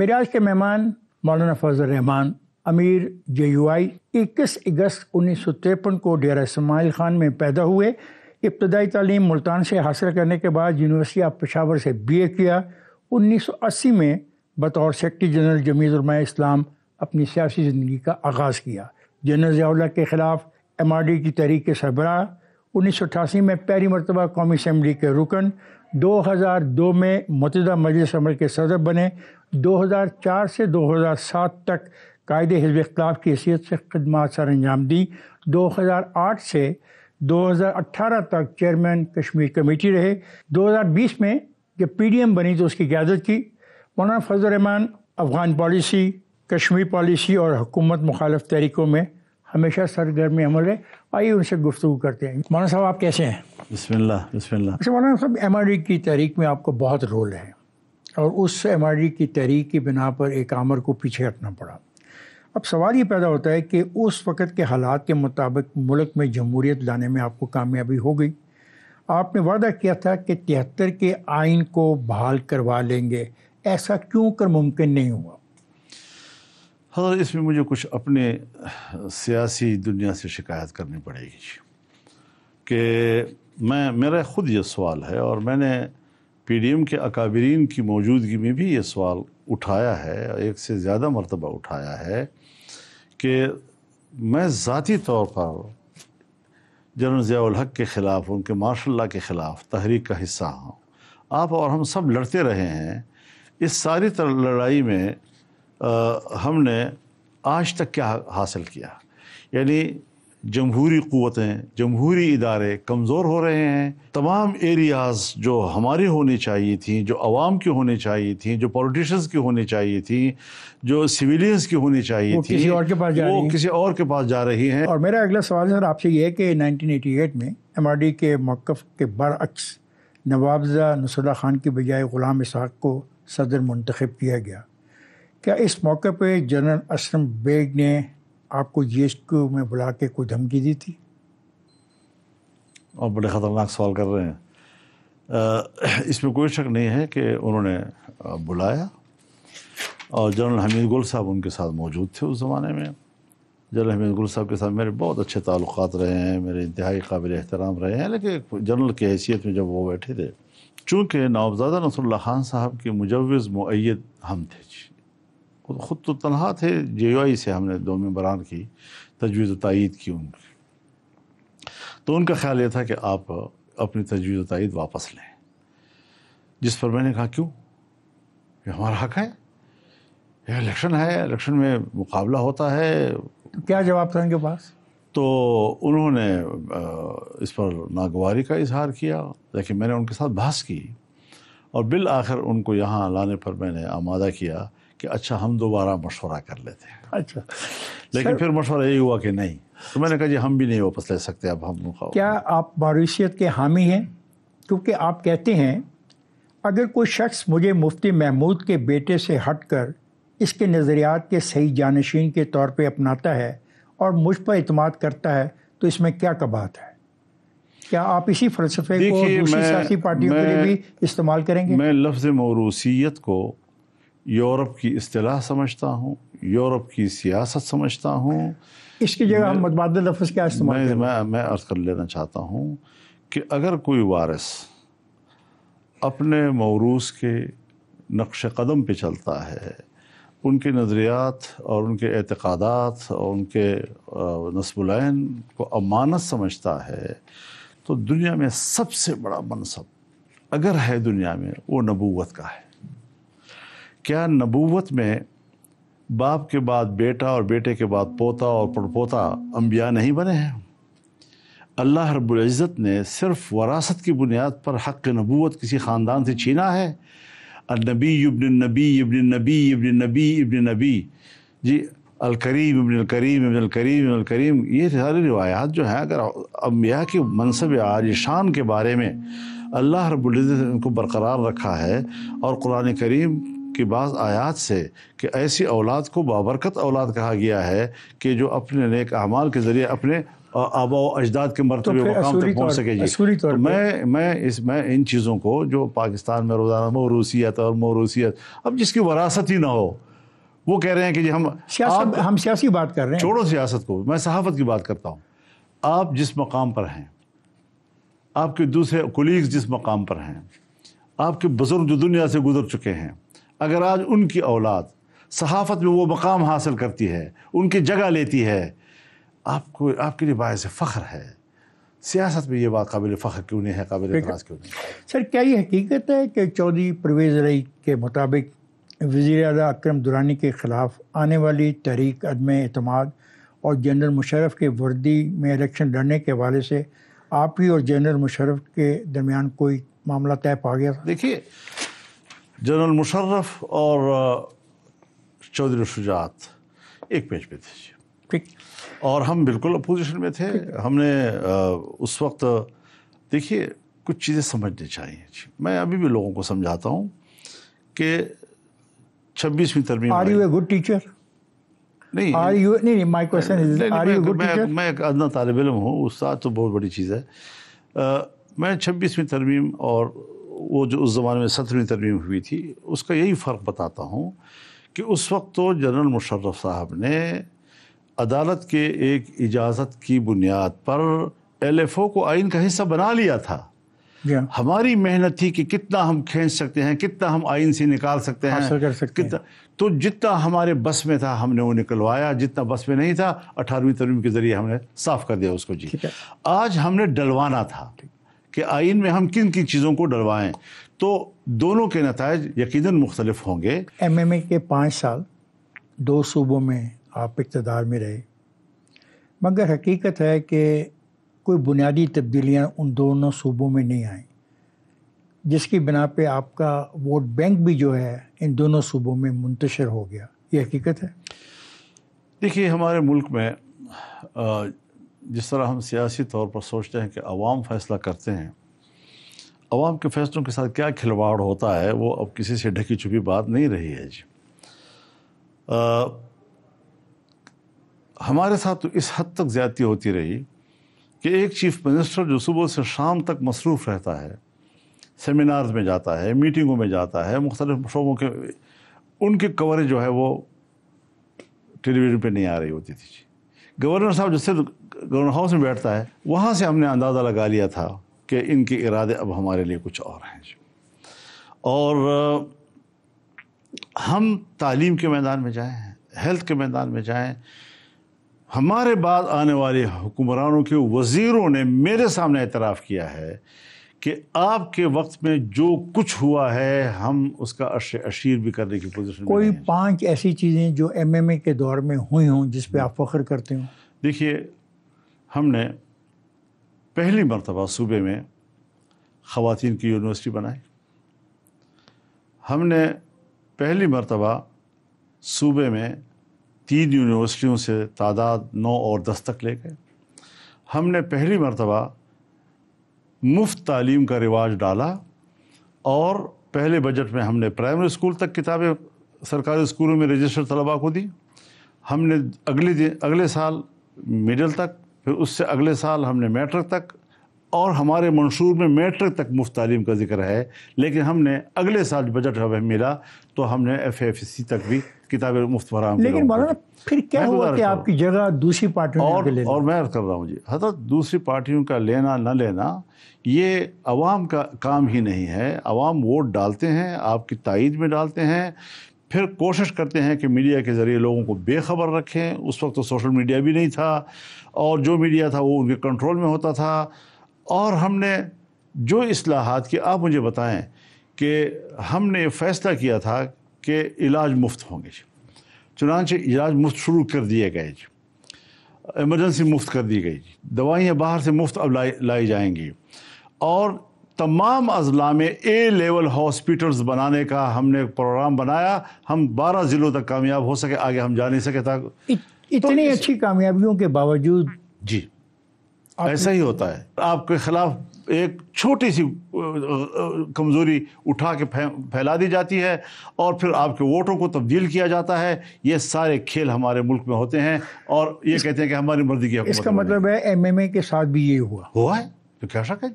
میرے آج کے مہمان مولانا فضل الرحمان امیر JUI 21 اگست 1953 کو ڈیرہ اسماعیل خان میں پیدا ہوئے۔ ابتدائی تعلیم ملتان سے حاصل کرنے کے بعد یونیورسٹی آف پشاور سے BA کیا۔ 1980 میں بطور سیکرٹری جنرل جمعیت علماء اسلام اپنی سیاسی زندگی کا آغاز کیا۔ جنرل ضیاء اللہ کے خلاف MRD کی تحریک کے سربراہ، 1988 میں پہلی مرتبہ قومی اسمبلی کے رکن، 2002 میں متحدہ مجلس عمر کے صدر بنے، 2004 سے 2007 تک قائد حزب اختلاف کی حیثیت سے خدمات سر انجام دی۔ 2008 سے 2018 تک چیئرمین کشمیر کمیٹی رہے۔ 2020 میں جب PDM بنی تو اس کی قیادت کی۔ مولانا فضل الرحمان افغان پالیسی، کشمیر پالیسی اور حکومت مخالف تحریکوں میں ہمیشہ سرگرم عمل ہے۔ آئیے ان سے گفتگو کرتے ہیں۔ مولانا صاحب آپ کیسے ہیں؟ بسم اللہ بسم اللہ۔ اچھا مولانا صاحب، MRD کی تحریک میں آپ کو بہت رول ہے اور اس MRD کی تحریک کی بنا پر ایک آمر کو پیچھے ہٹنا پڑا۔ اب سوال یہ پیدا ہوتا ہے کہ اس وقت کے حالات کے مطابق ملک میں جمہوریت لانے میں آپ کو کامیابی ہو گئی۔ آپ نے وعدہ کیا تھا کہ 73 کے آئین کو بحال کروا لیں گے، ایسا کیوں کر ممکن نہیں ہوا؟ حضرت، اس میں مجھے کچھ اپنے سیاسی دنیا سے شکایت کرنی پڑے گی کہ میرا خود یہ سوال ہے، اور میں نے PDM کے اکابرین کی موجودگی میں بھی یہ سوال اٹھایا ہے، ایک سے زیادہ مرتبہ اٹھایا ہے کہ میں ذاتی طور پر جنرل ضیاء الحق کے خلاف، ان کے مارشل لاء کے خلاف تحریک کا حصہ ہوں۔ آپ اور ہم سب لڑتے رہے ہیں۔ اس ساری لڑائی میں ہم نے آج تک کیا حاصل کیا؟ یعنی جمہوری قوتیں، جمہوری ادارے کمزور ہو رہے ہیں۔ تمام ایریاز جو ہماری ہونی چاہیے تھیں، جو عوام کی ہونی چاہیے تھیں، جو پولیٹیشنز کی ہونی چاہیے تھیں، جو سویلینز کی ہونی چاہیے تھیں، کسی اور کے پاس جا رہی ہیں، وہ کسی اور کے پاس جا رہی ہیں۔ اور میرا اگلا سوال سر آپ سے یہ ہے کہ 1988 میں MRD کے موقف کے برعکس نوابزہ نصر اللہ خان کی بجائے غلام اسحاق کو صدر منتخب کیا گیا۔ کیا اس موقع پہ جنرل اسلم بیگ نے آپ کو GSQ میں بلا کے کوئی دھمکی دی تھی؟ اور بڑے خطرناک سوال کر رہے ہیں۔ اس میں کوئی شک نہیں ہے کہ انہوں نے بلایا، اور جنرل حمید گل صاحب ان کے ساتھ موجود تھے اس زمانے میں۔ جنرل حمید گل صاحب کے ساتھ میرے بہت اچھے تعلقات رہے ہیں، میرے انتہائی قابل احترام رہے ہیں، لیکن جنرل کی حیثیت میں جب وہ بیٹھے تھے، چونکہ نوابزادہ نصر اللہ خان صاحب کے مجوز مؤید ہم تھے، خود تو تنہا تھے، JUI سے ہم نے 2 ممبران کی تجویز و تائید کی ان کی، تو ان کا خیال یہ تھا کہ آپ اپنی تجویز و تائید واپس لیں، جس پر میں نے کہا کیوں؟ یہ ہمارا حق ہے، یہ الیکشن ہے، الیکشن میں مقابلہ ہوتا ہے۔ کیا جواب تھا ان کے پاس؟ تو انہوں نے اس پر ناگواری کا اظہار کیا، لیکن میں نے ان کے ساتھ بحث کی، اور بالآخر ان کو یہاں لانے پر میں نے آمادہ کیا کہ اچھا ہم دوبارہ مشورہ کر لیتے ہیں۔ اچھا، لیکن پھر مشورہ یہی ہوا کہ نہیں، تو میں نے کہا جی ہم بھی نہیں واپس لے سکتے، اب ہم کیا آپ ماروثیت کے حامی ہیں؟ کیونکہ آپ کہتے ہیں اگر کوئی شخص مجھے مفتی محمود کے بیٹے سے ہٹ کر اس کے نظریات کے صحیح جانشین کے طور پہ اپناتا ہے اور مجھ پر اعتماد کرتا ہے تو اس میں کیا کبات ہے؟ کیا آپ اسی فلسفے کو دوسری سیاسی پارٹیوں کے لیے بھی استعمال کریں گے؟ میں لفظ موروثیت کو یورپ کی اصطلاح سمجھتا ہوں، یورپ کی سیاست سمجھتا ہوں۔ اس کی جگہ ہم متبادل لفظ کیا استعمال کریں؟ میں عرض کر لینا چاہتا ہوں کہ اگر کوئی وارث اپنے موروث کے نقش قدم پہ چلتا ہے، ان کے نظریات اور ان کے اعتقادات اور ان کے نسب العین کو امانت سمجھتا ہے، تو دنیا میں سب سے بڑا منصب اگر ہے دنیا میں، وہ نبوت کا ہے۔ کیا نبوت میں باپ کے بعد بیٹا اور بیٹے کے بعد پوتا اور پڑپوتا انبیاء نہیں بنے ہیں؟ اللہ رب العزت نے صرف وراثت کی بنیاد پر حق نبوت کسی خاندان سے چھینا ہے؟ النبی ابن النبی ابن النبی ابن النبی ابن النبی، جی الکریم ابن الکریم ابن الکریم ابن الکریم، یہ ساری روایات جو ہیں، اگر انبیاء کی منصب عالی شان کے بارے میں اللہ رب العزت نے ان کو برقرار رکھا ہے، اور قرآن کریم کی بعض آیات سے کہ ایسی اولاد کو بابرکت اولاد کہا گیا ہے کہ جو اپنے نیک اعمال کے ذریعے اپنے آبا و اجداد کے مرتبے مقام تک پہنچ سکے جی. تو میں ان چیزوں کو جو پاکستان میں روزانہ موروثیت اور موروثیت، اب جس کی وراثت ہی نہ ہو، وہ کہہ رہے ہیں کہ جی ہم سیاسی بات کر رہے ہیں. چھوڑو سیاست کو، میں صحافت کی بات کرتا ہوں. آپ جس مقام پر ہیں، آپ کے دوسرے کولیگز جس مقام پر ہیں، آپ کے بزرگ جو دنیا سے گزر چکے ہیں، اگر آج ان کی اولاد صحافت میں وہ مقام حاصل کرتی ہے، ان کی جگہ لیتی ہے، آپ کے لیے باعث فخر ہے. سیاست میں یہ بات قابل فخر کیوں نہیں ہے، قابل اعتراض کیوں نہیں؟ سر، کیا یہ حقیقت ہے کہ چودھری پرویز الہی کے مطابق وزیر اعلیٰ اکرم درانی کے خلاف آنے والی تحریک عدم اعتماد اور جنرل مشرف کے وردی میں الیکشن لڑنے کے حوالے سے آپ ہی اور جنرل مشرف کے درمیان کوئی معاملہ طے پا گیا تھا؟ دیکھیے، جنرل مشرف اور چودھری شجاعت ایک پیج پہ تھے جی، ٹھیک، اور ہم بالکل اپوزیشن میں تھے. ہم نے اس وقت، دیکھیے کچھ چیزیں سمجھنی چاہیے جی. میں ابھی بھی لوگوں کو سمجھاتا ہوں کہ 26ویں ترمیم are you a good teacher? نہیں، my question is are you good teacher? میں ایک ادنا طالب علم ہوں، استاد تو بہت بڑی چیز ہے. میں 26ویں ترمیم اور وہ جو اس زمانے میں 17ویں ترمیم ہوئی تھی، اس کا یہی فرق بتاتا ہوں کہ اس وقت تو جنرل مشرف صاحب نے عدالت کے ایک اجازت کی بنیاد پر ایل ایف او کو آئین کا حصہ بنا لیا تھا. ہماری محنت تھی کہ کتنا ہم کھینچ سکتے ہیں، کتنا ہم آئین سے نکال سکتے ہیں، حاصل کر سکتے ہیں. تو جتنا ہمارے بس میں تھا ہم نے وہ نکلوایا، جتنا بس میں نہیں تھا 18ویں ترمیم کے ذریعے ہم نے صاف کر دیا اس کو جی. آج ہم نے ڈلوانا تھا کہ آئین میں ہم کن کن چیزوں کو ڈلوائیں، تو دونوں کے نتائج یقیناً مختلف ہوں گے. ایم ایم اے کے 5 سال 2 صوبوں میں آپ اقتدار میں رہے، مگر حقیقت ہے کہ کوئی بنیادی تبدیلیاں ان دونوں صوبوں میں نہیں آئیں، جس کی بنا پہ آپ کا ووٹ بینک بھی جو ہے ان دونوں صوبوں میں منتشر ہو گیا. یہ حقیقت ہے. دیکھیے، ہمارے ملک میں جس طرح ہم سیاسی طور پر سوچتے ہیں کہ عوام فیصلہ کرتے ہیں، عوام کے فیصلوں کے ساتھ کیا کھلواڑ ہوتا ہے وہ اب کسی سے ڈھکی چھپی بات نہیں رہی ہے جی. ہمارے ساتھ تو اس حد تک زیادتی ہوتی رہی کہ ایک چیف منسٹر جو صبح سے شام تک مصروف رہتا ہے، سیمینارز میں جاتا ہے، میٹنگوں میں جاتا ہے، مختلف شعبوں کے، ان کی کوریج جو ہے وہ ٹیلی ویژن پہ نہیں آ رہی ہوتی تھی جی. گورنر صاحب جس سے گورنر ہاؤس میں بیٹھتا ہے، وہاں سے ہم نے اندازہ لگا لیا تھا کہ ان کے ارادے اب ہمارے لیے کچھ اور ہیں جی. اور ہم تعلیم کے میدان میں جائیں، ہیلتھ کے میدان میں جائیں، ہمارے بعد آنے والے حکمرانوں کے وزیروں نے میرے سامنے اعتراف کیا ہے کہ آپ کے وقت میں جو کچھ ہوا ہے ہم اس کا اشیر بھی کرنے کی پوزیشن میں کوئی نہیں ہیں. 5 ایسی چیزیں جو ایم ایم اے کے دور میں ہوئی ہوں جس پہ آپ فخر کرتے ہوں؟ دیکھیے، ہم نے پہلی مرتبہ صوبے میں خواتین کی یونیورسٹی بنائی. ہم نے پہلی مرتبہ صوبے میں 3 یونیورسٹیوں سے تعداد 9 اور 10 تک لے گئے. ہم نے پہلی مرتبہ مفت تعلیم کا رواج ڈالا، اور پہلے بجٹ میں ہم نے پرائمری اسکول تک کتابیں سرکاری اسکولوں میں رجسٹرڈ طلباء کو دی. ہم نے اگلے سال مڈل تک، پھر اس سے اگلے سال ہم نے میٹرک تک، اور ہمارے منشور میں میٹرک تک مفت تعلیم کا ذکر ہے. لیکن ہم نے اگلے سال بجٹ جب ملا تو ہم نے FFC تک بھی کتابیں مفت فراہم کی. لیکن مولانا پھر کیا ہوا کہ آپ کی جگہ دوسری پارٹیوں نے لے لی؟ اور میں عرض کر رہا ہوں جی حضرت، دوسری پارٹیوں کا لینا نہ لینا یہ عوام کا کام ہی نہیں ہے. عوام ووٹ ڈالتے ہیں، آپ کی تائید میں ڈالتے ہیں، پھر کوشش کرتے ہیں کہ میڈیا کے ذریعے لوگوں کو بے خبر رکھیں. اس وقت تو سوشل میڈیا بھی نہیں تھا، اور جو میڈیا تھا وہ ان کے کنٹرول میں ہوتا تھا. اور ہم نے جو اصلاحات کی، آپ مجھے بتائیں کہ ہم نے فیصلہ کیا تھا کہ علاج مفت ہوں گے جی. چنانچہ علاج مفت شروع کر دیے گئے جی، ایمرجنسی مفت کر دی گئی جی، دوائیاں باہر سے مفت اب لائی جائیں گی، اور تمام اضلاع میں A لیول ہاسپٹلز بنانے کا ہم نے پروگرام بنایا. ہم 12 ضلعوں تک کامیاب ہو سکے، آگے ہم جا نہیں سکے تھا. اتنی اچھی کامیابیوں کے باوجود جی ایسا ہی ہوتا ہے. آپ کے خلاف ایک چھوٹی سی کمزوری اٹھا کے پھیلا دی جاتی ہے اور پھر آپ کے ووٹوں کو تبدیل کیا جاتا ہے. یہ سارے کھیل ہمارے ملک میں ہوتے ہیں اور یہ کہتے ہیں کہ ہماری مرضی کی حکومت. اس کا مطلب ہے MMA کے ساتھ بھی یہ ہوا ہے تو کیا شک ہے.